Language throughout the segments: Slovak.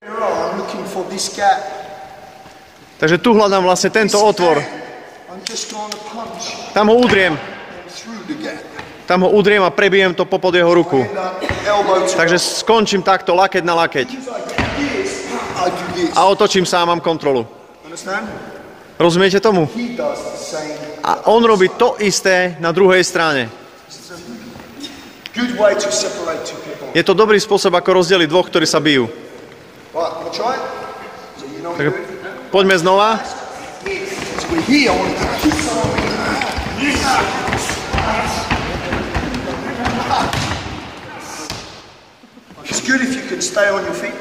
I'm looking for this gap. Takže tu hľadám vlastne tento otvor. I'm just going to punch Tam ho udriem. through the gap. Tam ho udriem a prebijem to popod jeho ruku. End up elbow to Takže skončím takto, lakeť na lakeť. I do this. A otočím sa a mám kontrolu. Understand? Rozumiete tomu? He does the same. A on robí to isté na druhej strane. Good way to separate two people. Je to dobrý spôsob, ako rozdeliť dvoch, ktorí sa bijú. Right, wanna try it? So you know what Takže to do? poďme znova. So we're here, I want to keep It's good if you can stay on your feet,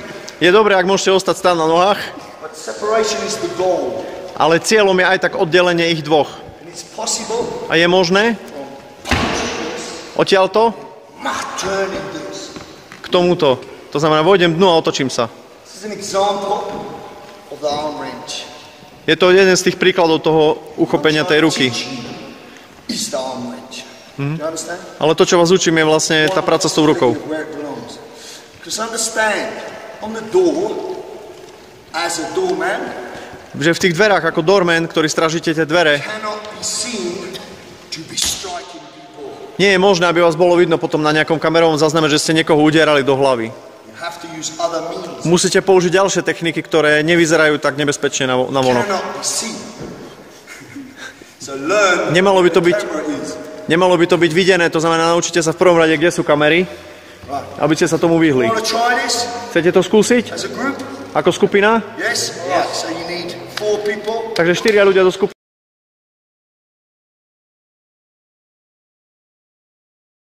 Je dobré, ak môžete ostať stáť na nohách, but separation is the goal. ale cieľom je aj tak oddelenie ich dvoch. And it's possible A je možné odtiaľto turning this. k tomuto. To znamená, vojdem dnu a otočím sa. This is an example of the arm wrench. Je to jeden z tých príkladov toho uchopenia tej ruky. Is the arm wrench. Do you understand? Ale to, čo vás učím, je vlastne tá práca s tou rukou. Where it belongs. Because understand, on the door, as a doorman, Že v tých dverách, ako doorman, ktorý strážite tie dvere, cannot be seen to be striking people. nie je možné, aby vás bolo vidno potom na nejakom kamerovom zázname, že ste niekoho udierali do hlavy. You have to use other means. Musíte použiť ďalšie techniky, ktoré nevyzerajú tak nebezpečne na vonok. Cannot be seen. So learn Nemalo by to where byť- the camera is. Nemalo by to byť videné, to znamená, naučite sa v prvom rade, kde sú kamery, aby ste sa tomu vyhli. Want to try this Chcete to skúsiť? as a group? Ako skupina? Yes? Right. So you need 4 people. Takže 4 ľudia do skupiny.